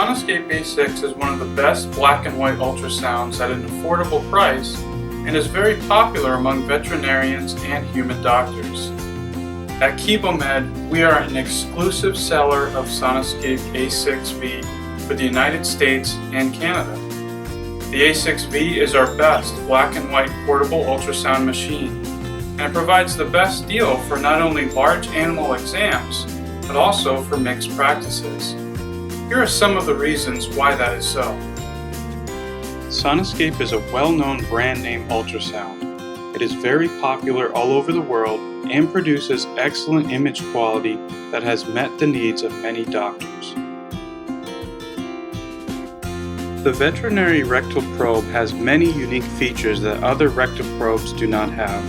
SonoScape A6 is one of the best black and white ultrasounds at an affordable price and is very popular among veterinarians and human doctors. At KiboMed, we are an exclusive seller of SonoScape A6V for the United States and Canada. The A6V is our best black and white portable ultrasound machine, and it provides the best deal for not only large animal exams, but also for mixed practices. Here are some of the reasons why that is so. SonoScape is a well-known brand name ultrasound. It is very popular all over the world and produces excellent image quality that has met the needs of many doctors. The veterinary rectal probe has many unique features that other rectal probes do not have.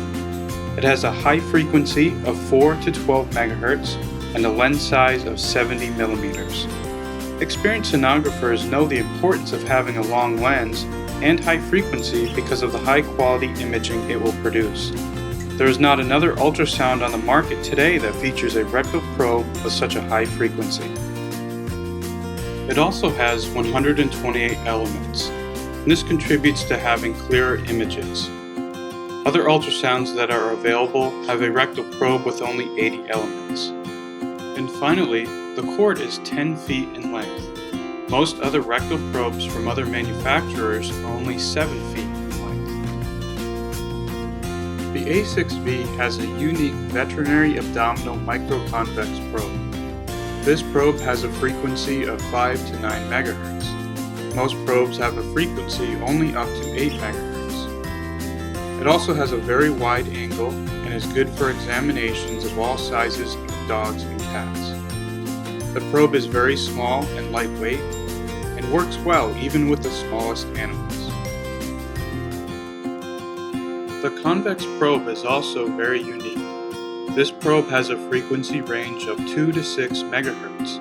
It has a high frequency of 4 to 12 MHz and a lens size of 70 millimeters. Experienced sonographers know the importance of having a long lens and high frequency because of the high quality imaging it will produce. There is not another ultrasound on the market today that features a rectal probe with such a high frequency. It also has 128 elements, and this contributes to having clearer images. Other ultrasounds that are available have a rectal probe with only 80 elements. And finally, the cord is 10 feet in length. Most other rectal probes from other manufacturers are only 7 feet in length. The A6V has a unique veterinary abdominal microconvex probe. This probe has a frequency of 5 to 9 MHz. Most probes have a frequency only up to 8 MHz. It also has a very wide angle and is good for examinations of all sizes of dogs and cats. The probe is very small and lightweight and works well even with the smallest animals. The convex probe is also very unique. This probe has a frequency range of 2 to 6 MHz.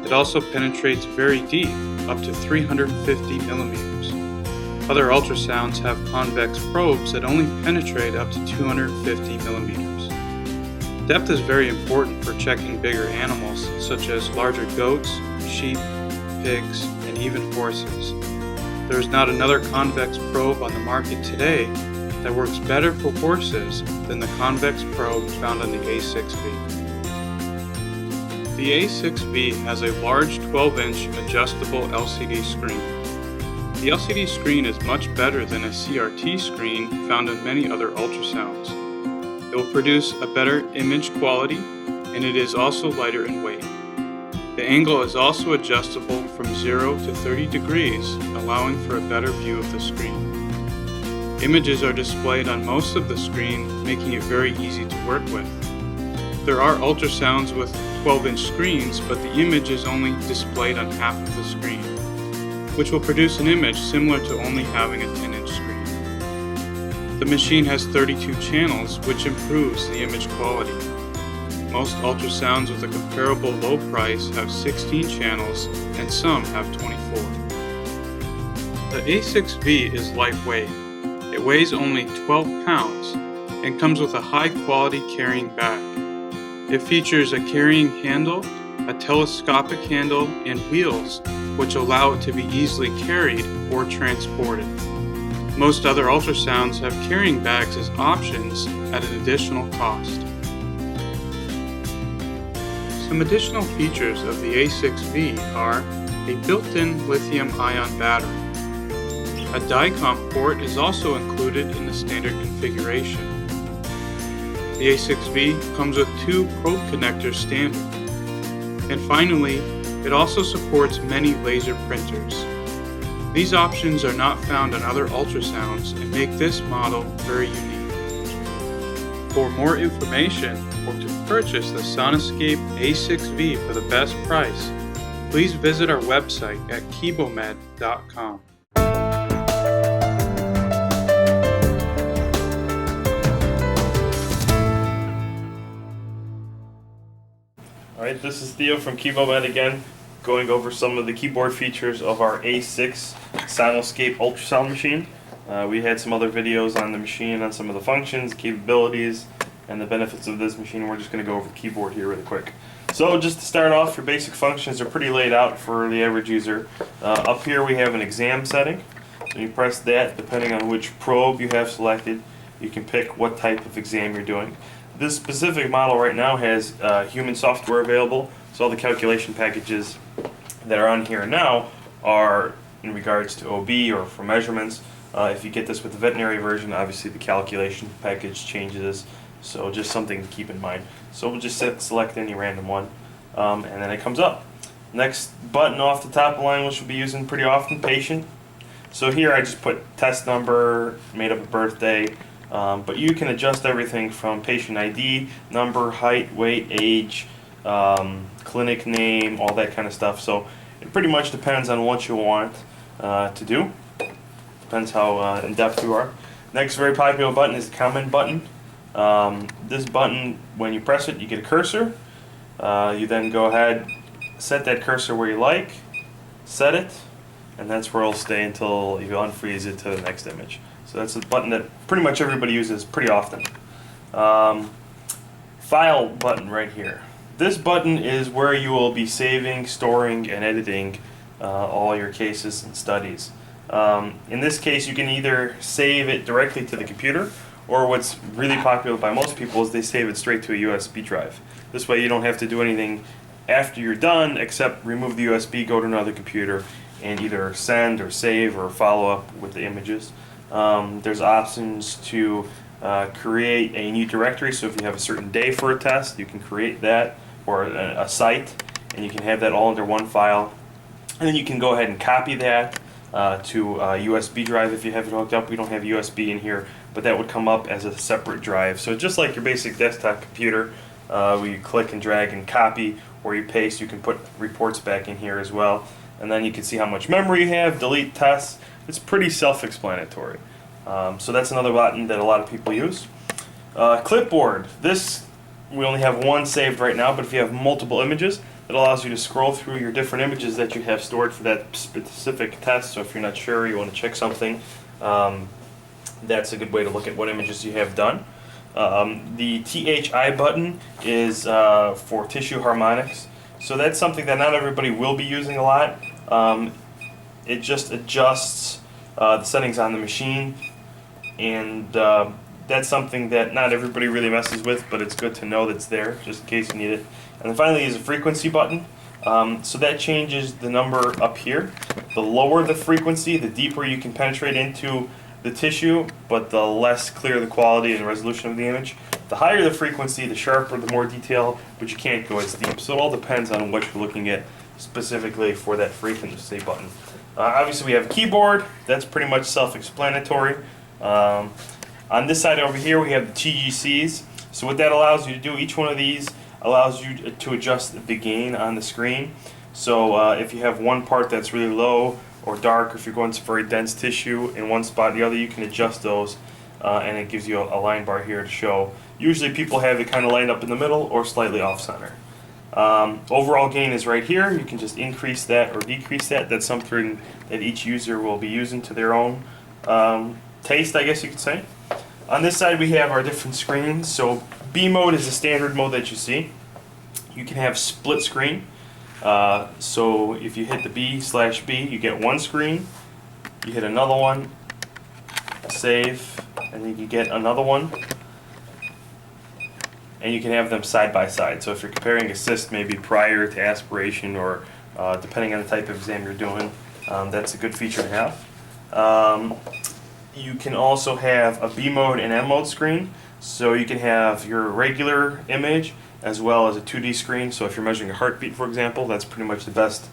It also penetrates very deep, up to 350 millimeters. Other ultrasounds have convex probes that only penetrate up to 250 millimeters. Depth is very important for checking bigger animals, such as larger goats, sheep, pigs, and even horses. There is not another convex probe on the market today that works better for horses than the convex probe found on the A6V. The A6V has a large 12-inch adjustable LCD screen. The LCD screen is much better than a CRT screen found in many other ultrasounds. It will produce a better image quality, and it is also lighter in weight. The angle is also adjustable from 0 to 30 degrees, allowing for a better view of the screen. Images are displayed on most of the screen, making it very easy to work with. There are ultrasounds with 12-inch screens, but the image is only displayed on half of the screen, which will produce an image similar to only having a 10-inch screen. The machine has 32 channels, which improves the image quality. Most ultrasounds with a comparable low price have 16 channels, and some have 24. The A6V is lightweight. It weighs only 12 pounds and comes with a high-quality carrying bag. It features a carrying handle, a telescopic handle, and wheels, which allow it to be easily carried or transported. Most other ultrasounds have carrying bags as options at an additional cost. Some additional features of the A6V are a built-in lithium-ion battery. A DICOM port is also included in the standard configuration. The A6V comes with 2 probe connectors standard. And finally, it also supports many laser printers. These options are not found on other ultrasounds and make this model very unique. For more information or to purchase the SonoScape A6V for the best price, please visit our website at kibomed.com. Alright, this is Theo from KiboMed again, going over some of the keyboard features of our A6 SonoScape ultrasound machine. We had some other videos on the machine on some of the functions, capabilities, and the benefits of this machine. We're just going to go over the keyboard here really quick. So just to start off, your basic functions are pretty laid out for the average user. Up here we have an exam setting. So you press that, depending on which probe you have selected, you can pick what type of exam you're doing. This specific model right now has human software available, so all the calculation packages that are on here now are in regards to OB or for measurements. If you get this with the veterinary version, obviously the calculation package changes, so just something to keep in mind. So we'll just select any random one, and then it comes up. Next button off the top line, which we'll be using pretty often, patient. So here I just put test number, made up a birthday, but you can adjust everything from patient ID, number, height, weight, age, clinic name, all that kind of stuff. So it pretty much depends on what you want to do. Depends how in depth you are. Next very popular button is the comment button. This button, when you press it, you get a cursor. You then go ahead, set that cursor where you like, set it, and that's where it'll stay until you unfreeze it to the next image. So that's a button that pretty much everybody uses pretty often. File button right here. This button is where you will be saving, storing, and editing all your cases and studies. In this case, you can either save it directly to the computer, or what's really popular by most people is they save it straight to a USB drive. This way you don't have to do anything after you're done except remove the USB, go to another computer, and either send or save or follow up with the images. There's options to create a new directory, so if you have a certain day for a test, you can create that, or a site, and you can have that all under one file. And then you can go ahead and copy that to a USB drive if you have it hooked up. We don't have USB in here, but that would come up as a separate drive. So just like your basic desktop computer, where you click and drag and copy, or you paste, you can put reports back in here as well. And then you can see how much memory you have, delete tests. It's pretty self-explanatory. So that's another button that a lot of people use. Clipboard. This, we only have one saved right now, but if you have multiple images, it allows you to scroll through your different images that you have stored for that specific test. So if you're not sure, you want to check something, that's a good way to look at what images you have done. The THI button is for tissue harmonics. So that's something that not everybody will be using a lot. It just adjusts the settings on the machine, and that's something that not everybody really messes with, but it's good to know that's there just in case you need it. And then finally is a frequency button. So that changes the number up here. The lower the frequency, the deeper you can penetrate into the tissue, but the less clear the quality and resolution of the image. The higher the frequency, the sharper, the more detail, but you can't go as deep. So it all depends on what you're looking at specifically for that frequency button. Obviously we have a keyboard. That's pretty much self-explanatory. On this side over here we have the TGCs. So what that allows you to do, each one of these allows you to adjust the gain on the screen. So if you have one part that's really low or dark, or if you're going to very dense tissue in one spot or the other, you can adjust those, and it gives you a line bar here to show. Usually people have it kind of lined up in the middle or slightly off center. Overall gain is right here. You can just increase that or decrease that. That's something that each user will be using to their own taste, I guess you could say. On this side we have our different screens. So B mode is the standard mode that you see. You can have split screen. So if you hit the B/B, you get one screen. You hit another one, save, and then you get another one. And you can have them side by side. So if you're comparing assist maybe prior to aspiration, or depending on the type of exam you're doing, that's a good feature to have. You can also have a B mode and M mode screen. So you can have your regular image as well as a 2D screen. So if you're measuring a heartbeat, for example, that's pretty much the best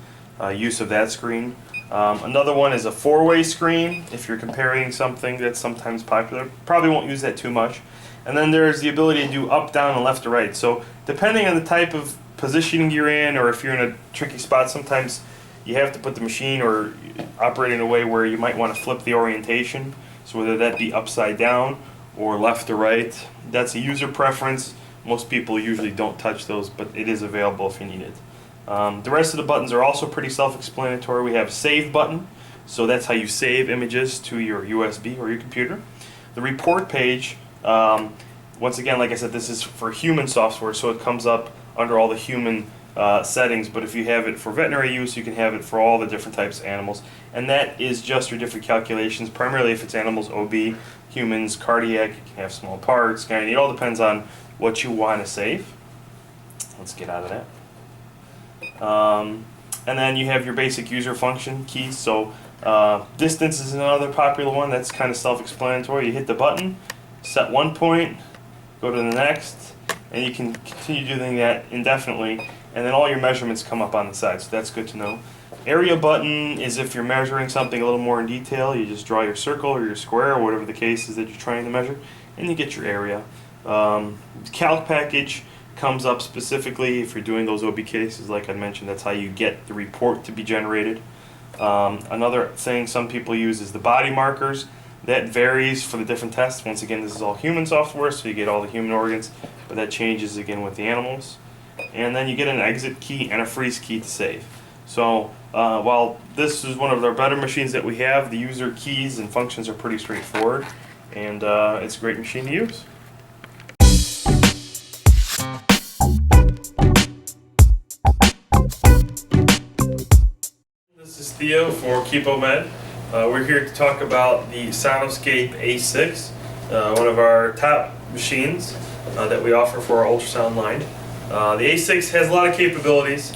use of that screen. Another one is a four-way screen if you're comparing something that's sometimes popular. Probably won't use that too much. And then there's the ability to do up, down, and left to right. So depending on the type of positioning you're in, or if you're in a tricky spot, sometimes you have to put the machine or operate in a way where you might want to flip the orientation. So whether that be upside down or left to right, that's a user preference. Most people usually don't touch those, but it is available if you need it. The rest of the buttons are also pretty self-explanatory. We have save button, so that's how you save images to your USB or your computer. The report page Once again, like I said, this is for human software, so it comes up under all the human settings, but if you have it for veterinary use, you can have it for all the different types of animals, and that is just your different calculations, primarily if it's animals, OB, humans, cardiac, you can have small parts, gynae, it all depends on what you want to save. Let's get out of that. And then you have your basic user function keys, so distance is another popular one, that's kind of self-explanatory. You hit the button, set one point, go to the next, and you can continue doing that indefinitely, and then all your measurements come up on the side, so that's good to know. Area button is if you're measuring something a little more in detail, you just draw your circle or your square or whatever the case is that you're trying to measure, and you get your area. Calc package comes up specifically if you're doing those OB cases, like I mentioned, that's how you get the report to be generated. Another thing some people use is the body markers. That varies for the different tests. Once again, this is all human software, so you get all the human organs, but that changes again with the animals. And then you get an exit key and a freeze key to save. So while this is one of our better machines that we have, the user keys and functions are pretty straightforward, and it's a great machine to use. This is Theo for KeepoMed. We're here to talk about the SonoScape A6, one of our top machines that we offer for our ultrasound line. The A6 has a lot of capabilities.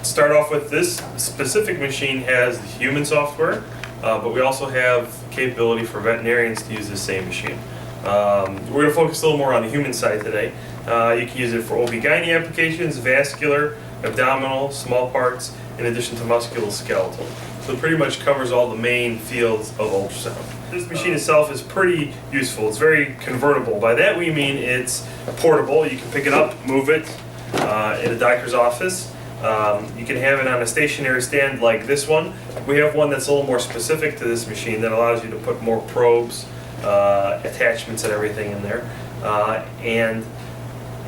Start off with this specific machine has the human software, but we also have capability for veterinarians to use the same machine. We're going to focus a little more on the human side today. You can use it for OB/GYN applications, vascular, abdominal, small parts, in addition to musculoskeletal. So it pretty much covers all the main fields of ultrasound. This machine itself is pretty useful. It's very convertible. By that we mean it's portable. You can pick it up, move it in a doctor's office. You can have it on a stationary stand like this one. We have one that's a little more specific to this machine that allows you to put more probes, attachments and everything in there. And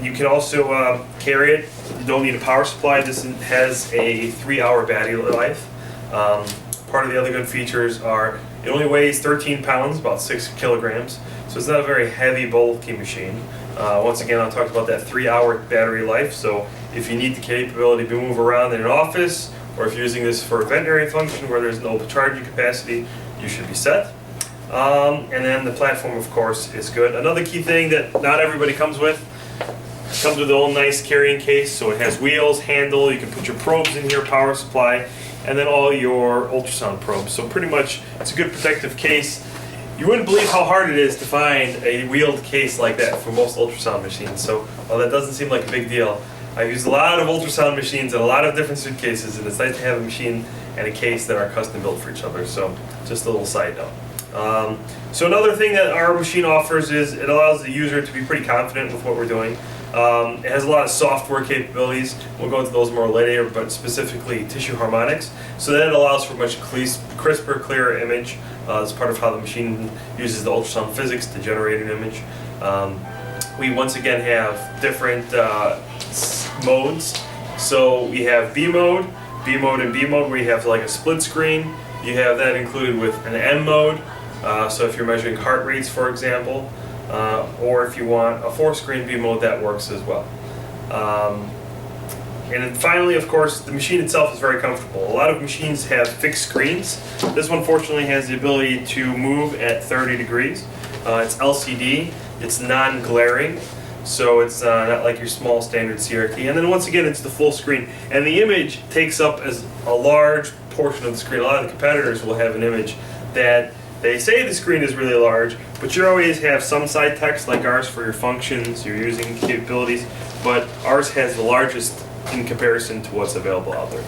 you can also carry it. You don't need a power supply. This has a 3-hour battery life. Part of the other good features are it only weighs 13 pounds, about 6 kilograms, so it's not a very heavy, bulky machine. Once again, I talked about that 3-hour battery life, so if you need the capability to move around in an office, or if you're using this for a veterinary function where there's no charging capacity, you should be set. And then the platform, of course, is good. Another key thing that not everybody comes with a old nice carrying case, so it has wheels, handle, you can put your probes in here, power supply, and then all your ultrasound probes. So pretty much it's a good protective case. You wouldn't believe how hard it is to find a wheeled case like that for most ultrasound machines. So while that doesn't seem like a big deal, I've used a lot of ultrasound machines and a lot of different suitcases, and it's nice to have a machine and a case that are custom built for each other. So just a little side note. So another thing that our machine offers is it allows the user to be pretty confident with what we're doing. It has a lot of software capabilities. We'll go into those more later, but specifically tissue harmonics. So that allows for much crisper, clearer image. As part of how the machine uses the ultrasound physics to generate an image. We once again have different modes. So we have B mode, and B mode where you have like a split screen. You have that included with an M mode. So if you're measuring heart rates, for example, or if you want a 4-screen B mode, that works as well. And then finally, of course, the machine itself is very comfortable. A lot of machines have fixed screens. This one fortunately has the ability to move at 30 degrees. It's LCD, it's non-glaring, so it's not like your small standard CRT. And then once again, it's the full screen. And the image takes up as a large portion of the screen. A lot of the competitors will have an image that they say the screen is really large, but you always have some side text like ours for your functions, your using capabilities, but ours has the largest in comparison to what's available out there.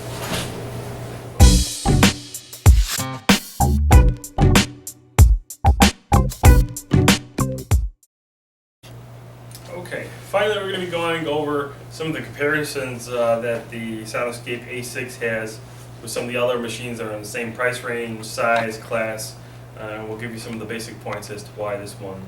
Okay, finally we're going to be going over some of the comparisons that the SonoScape A6 has with some of the other machines that are in the same price range, size, class. We'll give you some of the basic points as to why this one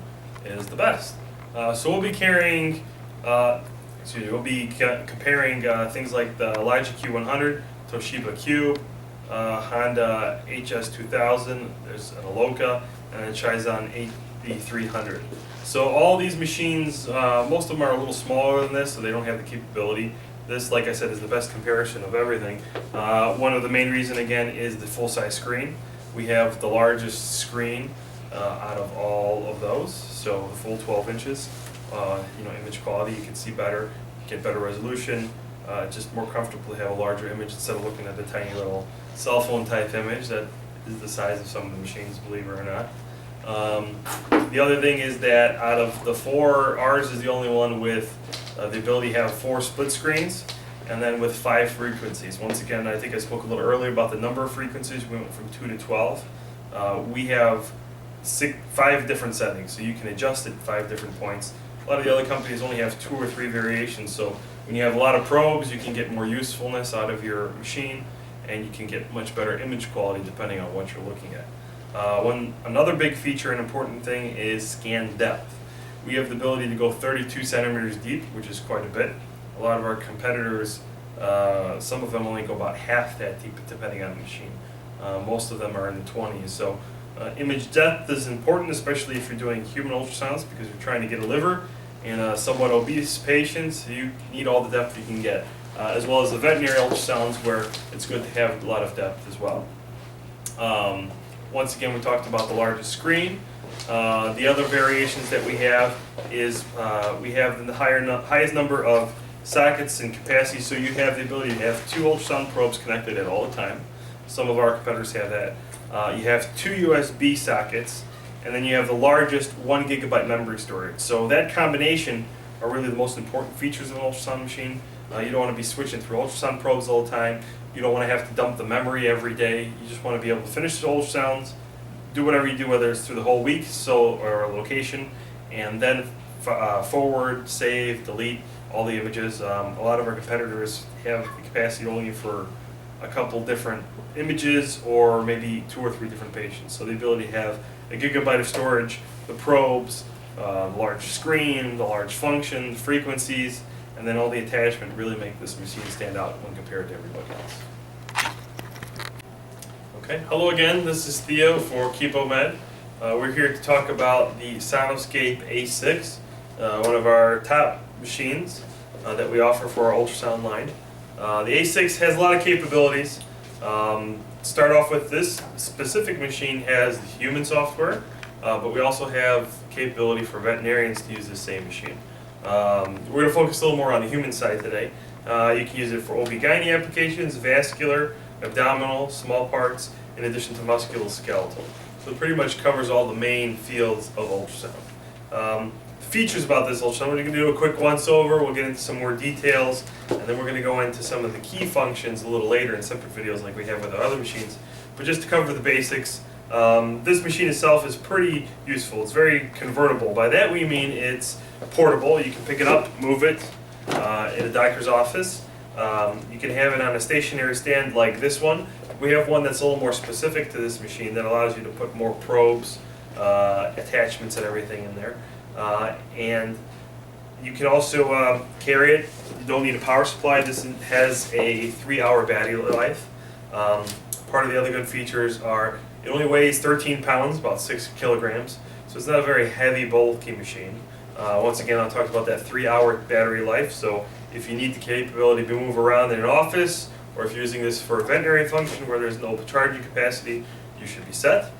is the best. So we'll be carrying, we'll be comparing things like the Elijah Q100, Toshiba Cube, Honda HS2000, there's an Aloka, and then Shizan 8300. So all these machines, most of them are a little smaller than this, so they don't have the capability. This, like I said, is the best comparison of everything. One of the main reason, again, is the full-size screen. We have the largest screen out of all of those, so the full 12 inches. Image quality, you can see better, get better resolution. Just more comfortable to have a larger image instead of looking at the tiny little cell phone type image that is the size of some of the machines, believe it or not. The other thing is that out of the four, ours is the only one with the ability to have 4 split screens, and then with 5 frequencies. Once again, I think I spoke a little earlier about the number of frequencies. We went from 2 to 12. We have 5 different settings, so you can adjust it at 5 different points. A lot of the other companies only have 2 or 3 variations, so when you have a lot of probes, you can get more usefulness out of your machine, and you can get much better image quality depending on what you're looking at. Another big feature and important thing is scan depth. We have the ability to go 32 centimeters deep, which is quite a bit. A lot of our competitors, some of them only go about half that deep depending on the machine. Most of them are in the 20s. So image depth is important, especially if you're doing human ultrasounds, because you're trying to get a liver in a somewhat obese patient, so you need all the depth you can get. As well as the veterinary ultrasounds, where it's good to have a lot of depth as well. Once again, we talked about the largest screen. The other variations that we have is we have the highest number of sockets and capacity, so you have the ability to have 2 ultrasound probes connected at all the time. Some of our competitors have that. You have 2 USB sockets, and then you have the largest 1 gigabyte memory storage. So that combination are really the most important features of an ultrasound machine. You don't want to be switching through ultrasound probes all the time. You don't want to have to dump the memory every day. You just want to be able to finish the ultrasounds, do whatever you do, whether it's through the whole week or a location, and then forward, save, delete all the images. A lot of our competitors have the capacity only for a couple different images or maybe 2 or 3 different patients. So the ability to have a gigabyte of storage, the probes, the large screen, the large function, the frequencies, and then all the attachment really make this machine stand out when compared to everybody else. Okay, hello again, this is Theo for KeepoMed. We're here to talk about the SonoScape A6, one of our top machines that we offer for our ultrasound line. The A6 has a lot of capabilities. Start off with this specific machine has human software, but we also have capability for veterinarians to use the same machine. We're going to focus a little more on the human side today. You can use it for OB/GYN applications, vascular, abdominal, small parts, in addition to musculoskeletal. So it pretty much covers all the main fields of ultrasound. Features about this ultrasound, we're going to do a quick once-over, we'll get into some more details, and then we're going to go into some of the key functions a little later in separate videos like we have with our other machines. But just to cover the basics, this machine itself is pretty useful. It's very convertible. By that we mean it's portable. You can pick it up, move it in a doctor's office. You can have it on a stationary stand like this one. We have one that's a little more specific to this machine that allows you to put more probes, attachments and everything in there. And you can also carry it. You don't need a power supply. This has a 3-hour battery life. Part of the other good features are it only weighs 13 pounds, about 6 kilograms, so it's not a very heavy, bulky machine. Once again, I'll talk about that 3-hour battery life, so if you need the capability to move around in an office, or if you're using this for a veterinary function where there's no charging capacity, you should be set.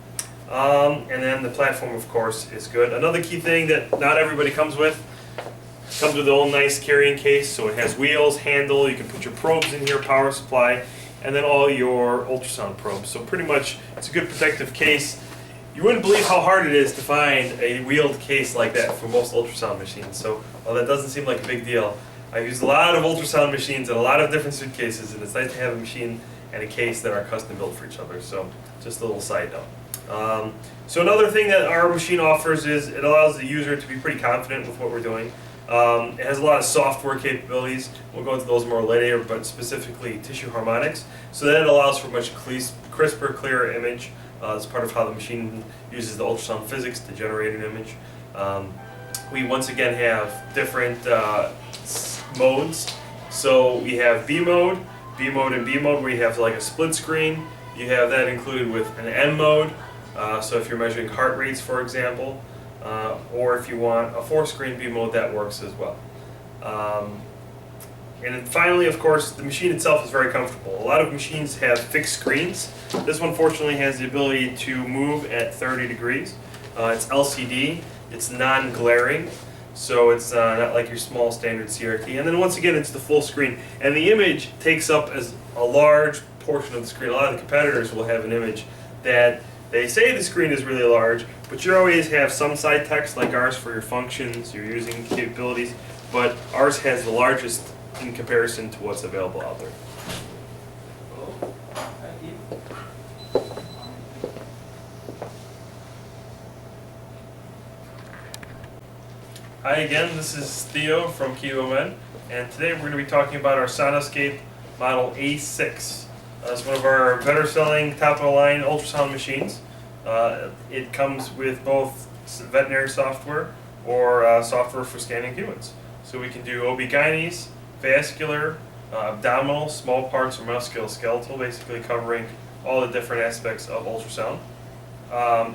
And then the platform, of course, is good. Another key thing that not everybody comes with a own nice carrying case, so it has wheels, handle, you can put your probes in here, power supply, and then all your ultrasound probes. So pretty much it's a good protective case. You wouldn't believe how hard it is to find a wheeled case like that for most ultrasound machines. So while that doesn't seem like a big deal, I've used a lot of ultrasound machines and a lot of different suitcases, and it's nice to have a machine and a case that are custom built for each other. So just a little side note. So another thing that our machine offers is it allows the user to be pretty confident with what we're doing. It has a lot of software capabilities. We'll go into those more later, but specifically tissue harmonics. So that allows for much crisper, clearer image. It's part of how the machine uses the ultrasound physics to generate an image. We once again have different modes. So we have B mode, and B mode where you have like a split screen. You have that included with an M mode. So if you're measuring heart rates, for example. or if you want a 4-screen view mode, that works as well. And then finally, of course, the machine itself is very comfortable. A lot of machines have fixed screens. This one fortunately has the ability to move at 30 degrees. It's LCD, it's non-glaring, so it's not like your small standard CRT. And then once again, it's the full screen. And the image takes up as a large portion of the screen. A lot of the competitors will have an image that they say the screen is really large, but you always have some side text like ours for your functions, your using capabilities, but ours has the largest in comparison to what's available out there. Hi again, this is Theo from QOM, and today we're going to be talking about our SonoScape Model A6. It's one of our better-selling, top-of-the-line ultrasound machines. It comes with both veterinary software or software for scanning humans. So we can do OB-GYNs, vascular, abdominal, small parts, or musculoskeletal, basically covering all the different aspects of ultrasound.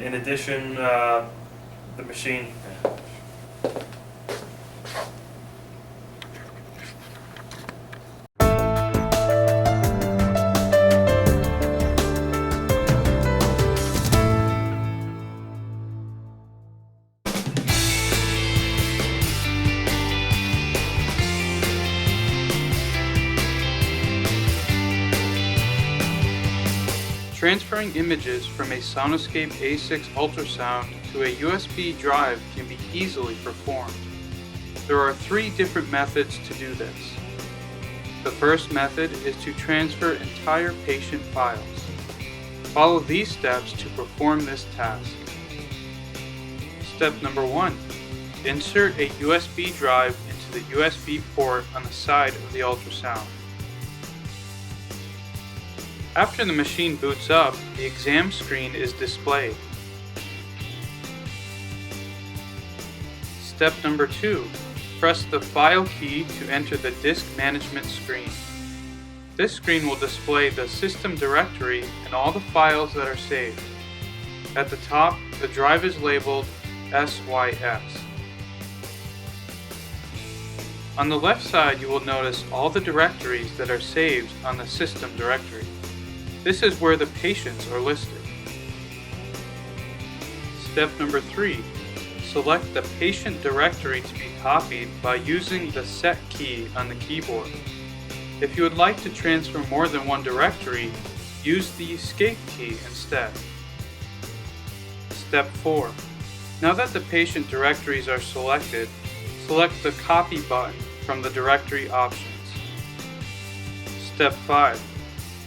In addition, the machine. Transferring images from a SonoScape A6 ultrasound to a USB drive can be easily performed. There are 3 different methods to do this. The first method is to transfer entire patient files. Follow these steps to perform this task. Step number 1. Insert a USB drive into the USB port on the side of the ultrasound. After the machine boots up, the exam screen is displayed. Step number 2. Press the File key to enter the disk management screen. This screen will display the system directory and all the files that are saved. At the top, the drive is labeled SYS. On the left side, you will notice all the directories that are saved on the system directory. This is where the patients are listed. Step number 3. Select the patient directory to be copied by using the Set key on the keyboard. If you would like to transfer more than one directory, use the Escape key instead. Step 4. Now that the patient directories are selected, select the Copy button from the directory options. Step 5.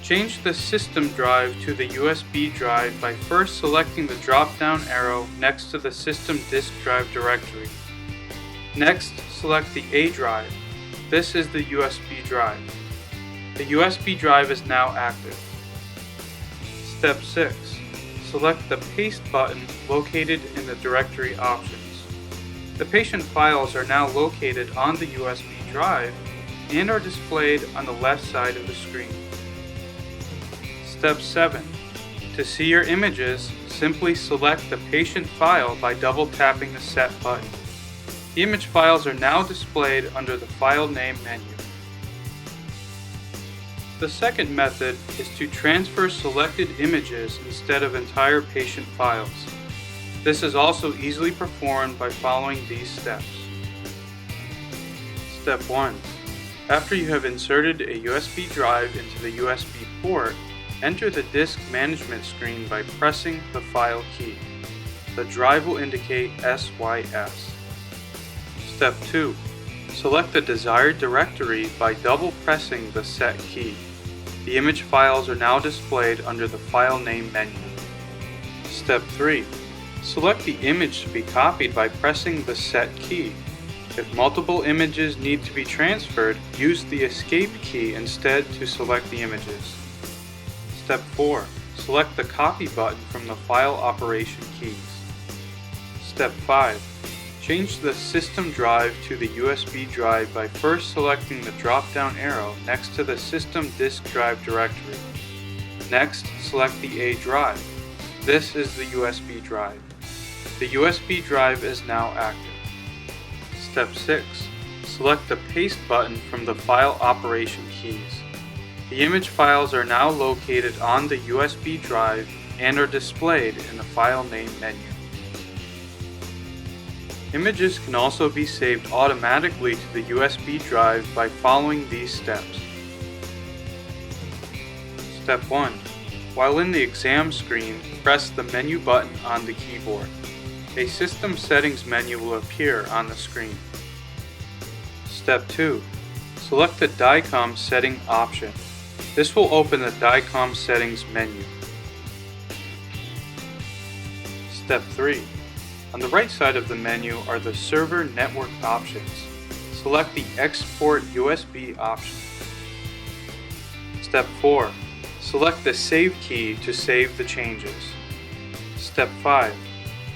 Change the system drive to the USB drive by first selecting the drop-down arrow next to the system disk drive directory. Next, select the A drive. This is the USB drive. The USB drive is now active. Step 6. Select the Paste button located in the directory options. The patient files are now located on the USB drive and are displayed on the left side of the screen. Step 7. To see your images, simply select the patient file by double-tapping the Set button. The image files are now displayed under the File Name menu. The second method is to transfer selected images instead of entire patient files. This is also easily performed by following these steps. Step 1. After you have inserted a USB drive into the USB port, enter the disk management screen by pressing the File key. The drive will indicate SYS. Step 2. Select the desired directory by double pressing the Set key. The image files are now displayed under the File Name menu. Step 3. Select the image to be copied by pressing the Set key. If multiple images need to be transferred, use the Escape key instead to select the images. Step 4. Select the Copy button from the File Operation keys. Step 5. Change the system drive to the USB drive by first selecting the drop-down arrow next to the system disk drive directory. Next, select the A drive. This is the USB drive. The USB drive is now active. Step 6. Select the Paste button from the File Operation keys. The image files are now located on the USB drive and are displayed in the File Name menu. Images can also be saved automatically to the USB drive by following these steps. Step 1. While in the exam screen, press the menu button on the keyboard. A System Settings menu will appear on the screen. Step 2. Select the DICOM setting option. This will open the DICOM settings menu. Step 3. On the right side of the menu are the server network options. Select the Export USB option. Step 4. Select the Save key to save the changes. Step 5.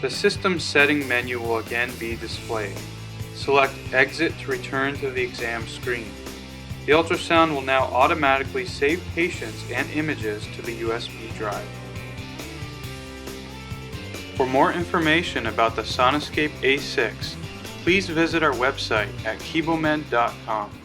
The System Setting menu will again be displayed. Select Exit to return to the exam screen. The ultrasound will now automatically save patients and images to the USB drive. For more information about the SonoScape A6, please visit our website at kibomed.com.